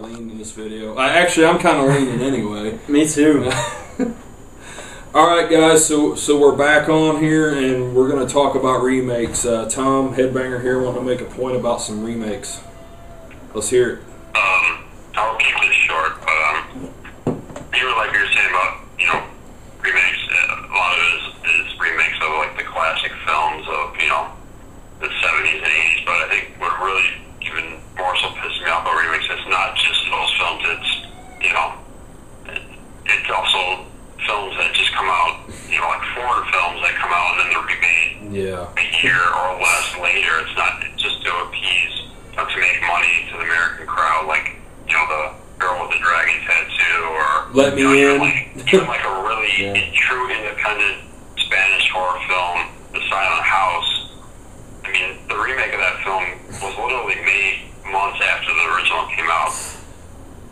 Lean in this video. Actually, I'm kind of leaning anyway. Me too. Alright guys, so we're back on here and we're going to talk about remakes. Tom, Headbanger here, want to make a point about some remakes. Let's hear it. I'll keep this short, but like you were saying about, remakes, a lot of it is remakes of like the classic films of, the 70s and 80s, but I think what really even more so pisses me off about remakes, it's not just those films, it's also films that just come out, like foreign films that come out and then they're remade a year or less later. It's not just to appease, to make money to the American crowd, like, the girl with the dragon tattoo, or Let Me In. like a really true independent Spanish horror film, The Silent House. I mean, the remake of that film was literally made months after the original came out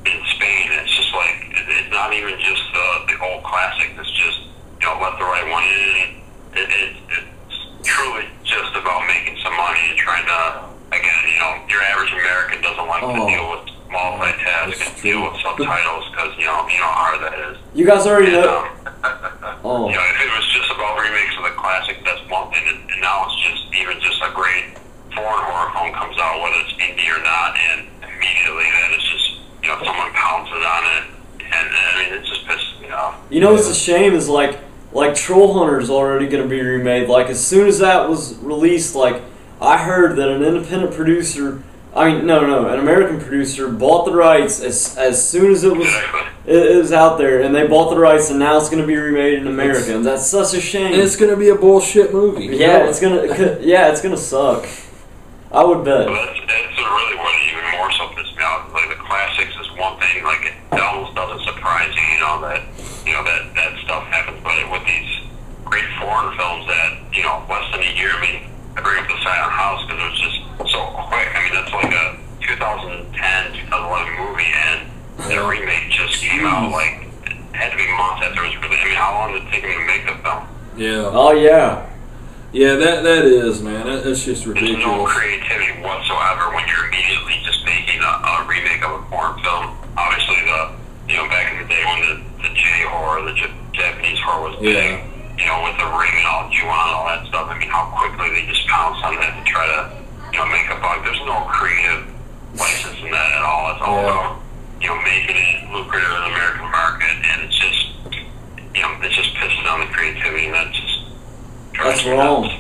in Spain. It's just like, it's not even just the old classic. It's just, let the right one in. It's truly just about making some money and trying to, again, your average American doesn't like to deal with multitask and deal with subtitles because, you know how hard that is. You guys already know. If it was just about remakes of the classic, that's one thing, and now it's just a great foreign horror film comes out, whether it's indie or not, and immediately then it's just, someone pounces on it, and I mean, it just pisses me off. What's a shame is like Troll Hunter's already going to be remade. Like, as soon as that was released, like, I heard that an independent producer, an American producer bought the rights as soon as it was out there, and they bought the rights, and now it's going to be remade in America. And that's such a shame. And it's going to be a bullshit movie. Yeah, it's gonna suck. I would bet. Well, that's really what even more so pissed me off. Like, the classics is one thing. Like, it almost doesn't surprise you, that stuff happens. But with these great foreign films that, less than a year. I mean, I bring up The Silent House because it was just so quick. I mean, that's like a 2010, 2011 movie, and the remake just came out, like, it had to be months after it was released. I mean, how long did it take them to make the film? Yeah. Oh, yeah. Yeah, that is, man. That's just ridiculous. There's no creativity whatsoever when you're immediately just making a remake of a foreign film. Obviously, back in the day when the J-horror, the Japanese horror was big, with the Ring and all, Ju-on and all that stuff. I mean, how quickly they just pounce on that to try to, make a buck. There's no creative license in that at all. It's all about, making it lucrative in the American market, and it's just, it just pisses on the creativity, and that just drives me nuts.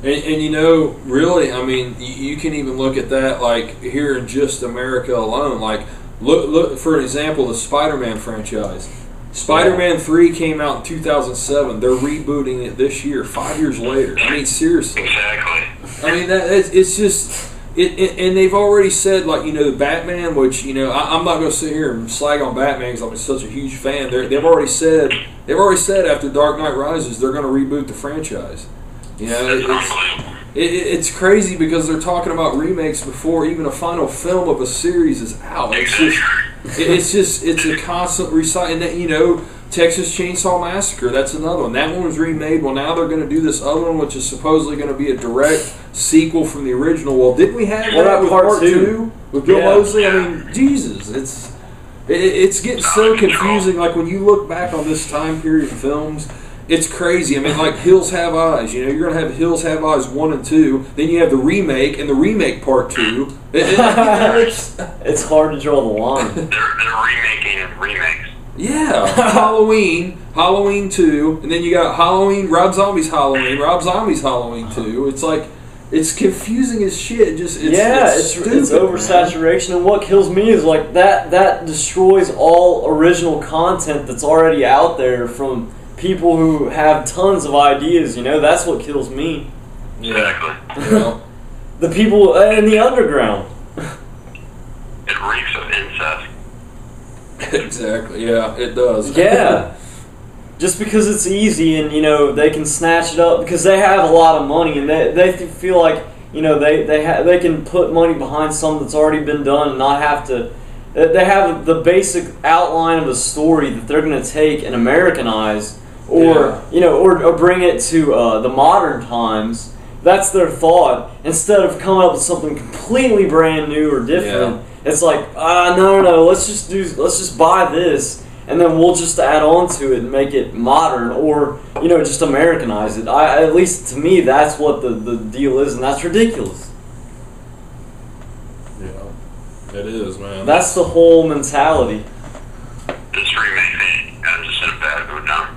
And really, I mean, you can even look at that, like, here in just America alone. Like, look for an example, the Spider-Man franchise. Spider-Man 3 came out in 2007. They're rebooting it this year, 5 years later. I mean, seriously. Exactly. I mean, it's just... and they've already said, like, the Batman, which, I'm not going to sit here and slag on Batman because I'm such a huge fan. They've already said after Dark Knight Rises they're going to reboot the franchise. It's crazy because they're talking about remakes before even a final film of a series is out. It's a constant recycling. That, Texas Chainsaw Massacre, that's another one. That one was remade. Well, now they're going to do this other one, which is supposedly going to be a direct sequel from the original. Well, didn't we have that with part 2 with Bill Moseley? I mean, Jesus, it's getting so confusing. Like, when you look back on this time period of films, it's crazy. I mean, like Hills Have Eyes. You're going to have Hills Have Eyes 1 and 2. Then you have the remake and the remake part 2. It's hard to draw the line. They're remaking remakes. Yeah, Halloween 2, and then you got Rob Zombie's Halloween 2. It's like, it's confusing as shit. It's stupid, it's oversaturation, man. And what kills me is like that destroys all original content that's already out there from people who have tons of ideas. That's what kills me. Exactly. The people in the underground. It reeks of incest. Exactly. Yeah, it does. Yeah. Just because it's easy and they can snatch it up because they have a lot of money and they feel like they can put money behind something that's already been done and not have to. They have the basic outline of a story that they're going to take and Americanize, or or bring it to the modern times. That's their thought. Instead of coming up with something completely brand new or different. It's like, no, let's just buy this, and then we'll just add on to it and make it modern, or just Americanize it. At least to me, that's what the deal is, and that's ridiculous. Yeah, it is, man. That's the whole mentality. This remake, I'm just in a bad mood now.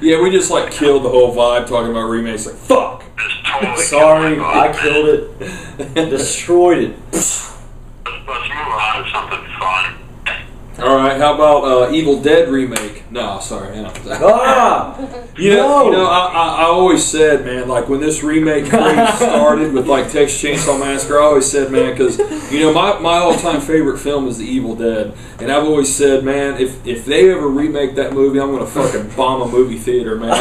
Yeah, we just like killed the whole vibe talking about remakes. Like, fuck. Totally Sorry, I killed it, destroyed it. Let's move on to something fun. All right, how about Evil Dead remake? No, sorry. No. You know, I always said, man, like when this remake craze started with like Texas Chainsaw Massacre, I always said, man, because my all-time favorite film is The Evil Dead, and I've always said, man, if they ever remake that movie, I'm gonna fucking bomb a movie theater, man.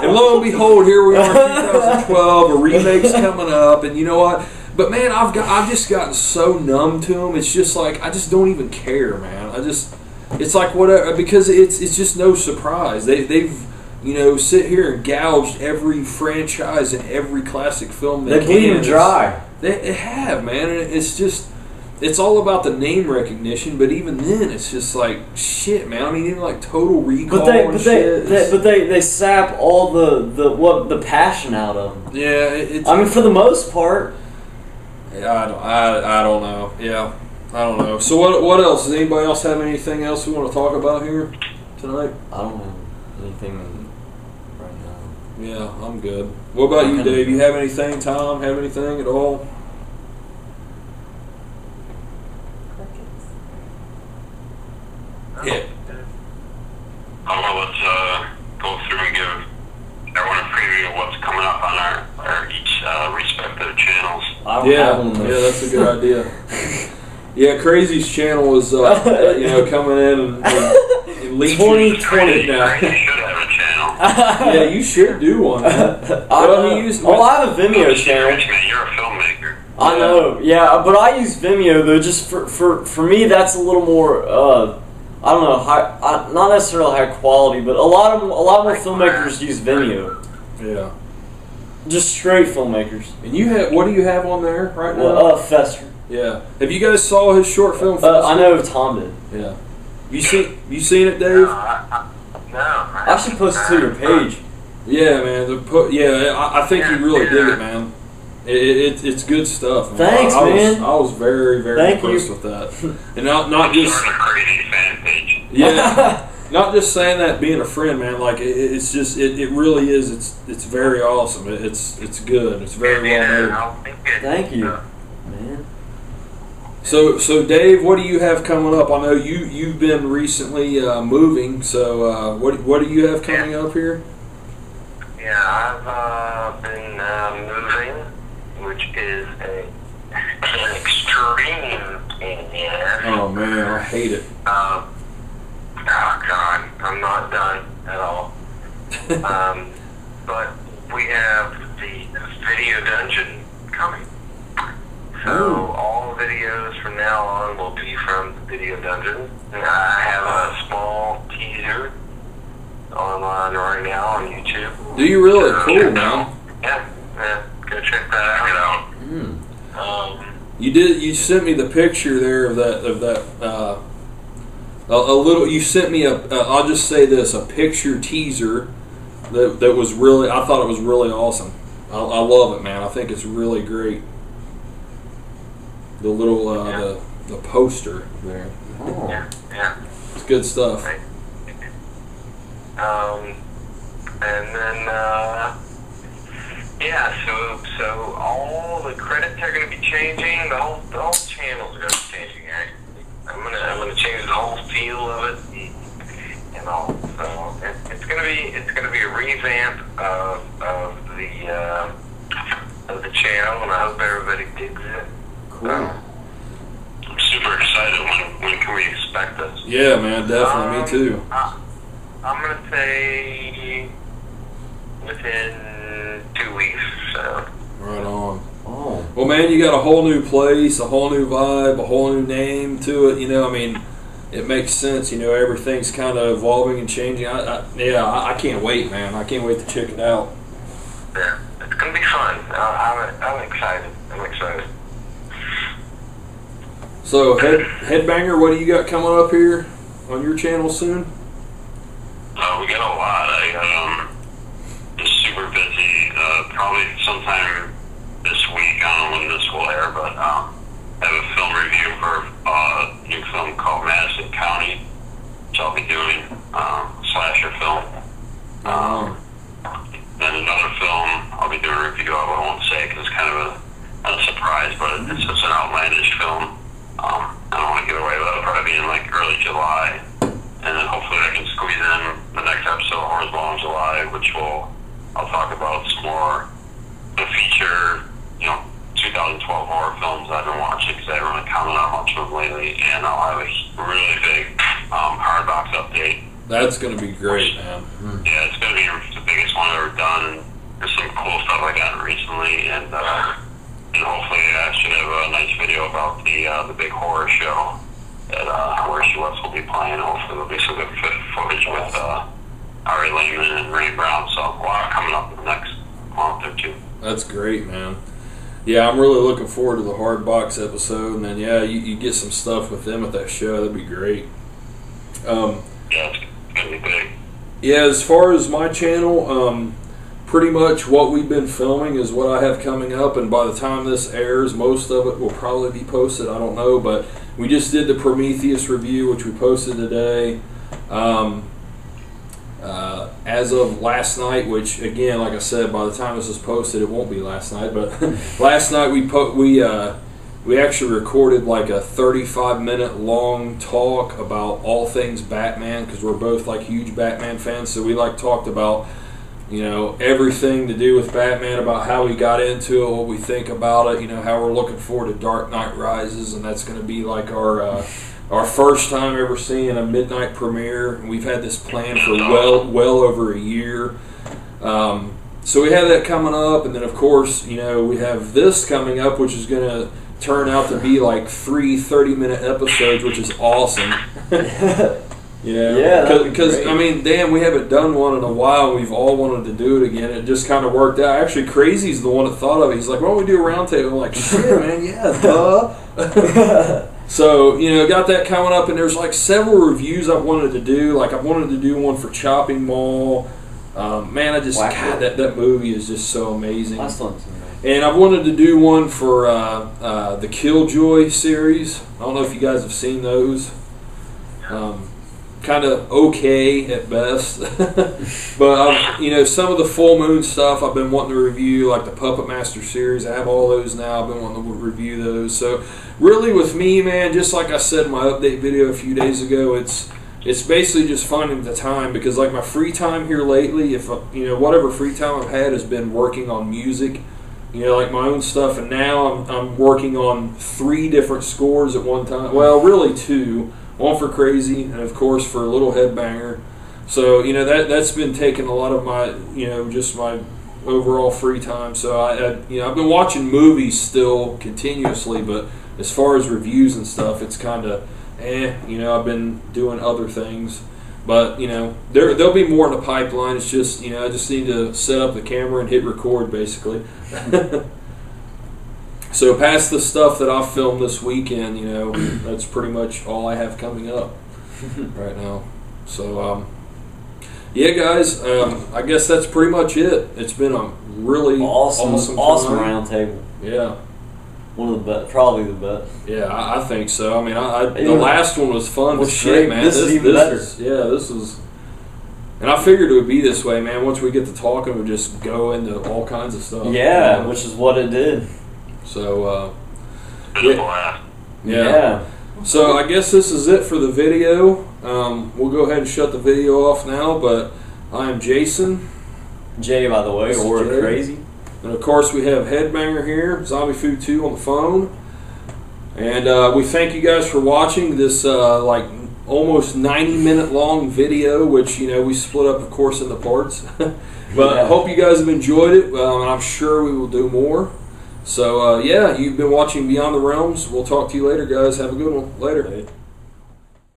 And lo and behold, here we are in 2012, a remake's coming up, and you know what? But man, I've just gotten so numb to them. It's just like I just don't even care, man. It's like whatever, because it's just no surprise. They've sit here and gouged every franchise and every classic film they bleed them dry. They have, man. And it's all about the name recognition. But even then, it's just like shit, man. I mean, even like Total Recall but they sap all the passion out of them. Yeah, I mean, for the most part. Yeah, I don't know. Yeah, I don't know. So what else? Does anybody else have anything else we want to talk about here tonight? I don't have anything right now. Yeah, I'm good. What about you, Dave? You have anything? Tom, have anything at all? Yeah. Let's go through and give everyone a preview of what's coming up on our each respective channels. Yeah, that's a good idea. Yeah, Crazy's channel is coming in and leeching 2020 now. You should have a channel. Yeah, you should do one. I have a Vimeo channel. Man, you're a filmmaker. I know, yeah, but I use Vimeo though. Just for me, that's a little more. I don't know, not necessarily high quality, but a lot more filmmakers use Vimeo. Yeah. Just straight filmmakers. And what do you have on there right now? Fester. Yeah. Have you guys saw his short film? I know Tom did. Yeah. You seen it, Dave? No. I should post it to your page. Yeah, man. I think you really dig it, man. It's good stuff, man. Thanks, man. I was very, very impressed with that. And not just a crazy fan page. Yeah. Not just saying that being a friend, man. Like it's just it really is. It's very awesome. It's good. It's very well made. Thank you, man. So Dave, what do you have coming up? I know you've been recently moving. So what do you have coming up here? Yeah, I've been moving, which is an extreme pain in the ass. Oh man, I hate it. Oh God, I'm not done at all. But we have the video dungeon coming. So all videos from now on will be from the video dungeon. And I have a small teaser online right now on YouTube. Do you really? Cool, man. Yeah, go check that out. You sent me the picture there of that. A little. You sent me I'll just say this: a picture teaser that was really. I thought it was really awesome. I love it, man. I think it's really great. The little the poster there. Oh. Yeah. It's good stuff. Right. And then so all the credits are going to be changing. The whole channel's going to be changing. Actually, I'm gonna change the whole feel of it and all. So it's gonna be a revamp of the channel, and I hope everybody digs it. Cool. I'm super excited. When can we expect this? Yeah, man, definitely. Me too. I'm gonna say within 2 weeks. So. Right on. Oh. Well, man, you got a whole new place, a whole new vibe, a whole new name to it. I mean, it makes sense. Everything's kind of evolving and changing. I can't wait, man. I can't wait to check it out. Yeah, it's gonna be fun. I'm excited. I'm excited. So, Headbanger, what do you got coming up here on your channel soon? We got a lot. I just super busy. Probably sometime this week. I don't know when this will air, but I have a film review for a new film called Madison County, which I'll be doing, slasher film. Then another film I'll be doing a review of. I won't say because it's kind of a surprise, but it's just an outlandish film. I don't want to give away, but it'll probably be in like early July. And then hopefully I can squeeze in the next episode of Horror's Ball in July, which I'll talk about some more the feature, 2012 horror films I've been watching because I haven't really commented on much of them lately. And I'll have a really big hard box update. That's going to be great, man. Yeah, it's going to be the biggest one I've ever done. And there's some cool stuff I got recently, and hopefully I should have a nice video about the big horror show that where she was will be playing. Hopefully there'll be some good footage with Ari Lehman and Ray Brown. So a lot coming up in the next month or two. That's great, man. Yeah, I'm really looking forward to the hard box episode, and then you get some stuff with them at that show. That'd be great. Yeah, it's gonna be big. Yeah, as far as my channel, pretty much what we've been filming is what I have coming up, and by the time this airs, most of it will probably be posted. I don't know, but we just did the Prometheus review, which we posted today. As of last night, which again, like I said, by the time this is posted, it won't be last night. But last night we actually recorded like a 35-minute long talk about all things Batman because we're both like huge Batman fans. So we talked about everything to do with Batman, about how we got into it, what we think about it, how we're looking forward to Dark Knight Rises, and that's going to be like our first time ever seeing a midnight premiere. We've had this plan for well over a year. So we have that coming up, and then of course, we have this coming up, which is going to turn out to be like 3 30-minute episodes, which is awesome. Yeah, because I mean, damn, we haven't done one in a while. We've all wanted to do it again. It just kind of worked out. Actually, Crazy's the one that thought of it. He's like, "Why don't we do a roundtable?" I'm like, "Shit, man, yeah, duh." So got that coming up, and there's like several reviews I've wanted to do. Like I wanted to do one for Chopping Mall. Man, I just that movie is just so amazing. And I wanted to do one for the Killjoy series. I don't know if you guys have seen those. Kind of okay at best, but some of the Full Moon stuff I've been wanting to review, like the Puppet Master series. I have all those now. I've been wanting to review those. So really, with me, man, just like I said in my update video a few days ago, it's basically just finding the time, because like my free time here lately, if whatever free time I've had has been working on music, like my own stuff, and now I'm working on 3 different scores at one time. Well, really 2. One for Crazy, and of course for Little Headbanger. So that's been taking a lot of my just my overall free time. So I've been watching movies still continuously, but as far as reviews and stuff, it's kind of I've been doing other things, but there'll be more in the pipeline. It's just I just need to set up the camera and hit record basically. So past the stuff that I've filmed this weekend, that's pretty much all I have coming up right now. So, yeah, guys, I guess that's pretty much it. It's been a really awesome roundtable. Yeah. One of the best, probably the best. Yeah, I think so. I mean, the last one was fun. Was shit, man. This is even better. This was. And I figured it would be this way, man. Once we get to talking, we'll just go into all kinds of stuff. Yeah, which is what it did. So, yeah. So I guess this is it for the video. We'll go ahead and shut the video off now, but I am Jason. Jay, by the way, or Crazy. And of course we have Headbanger here, Zombie Food 2 on the phone. And we thank you guys for watching this like almost 90-minute long video, which we split up, of course, into parts. But I hope you guys have enjoyed it. I'm sure we will do more. So, yeah, you've been watching Beyond the Realms. We'll talk to you later, guys. Have a good one. Later.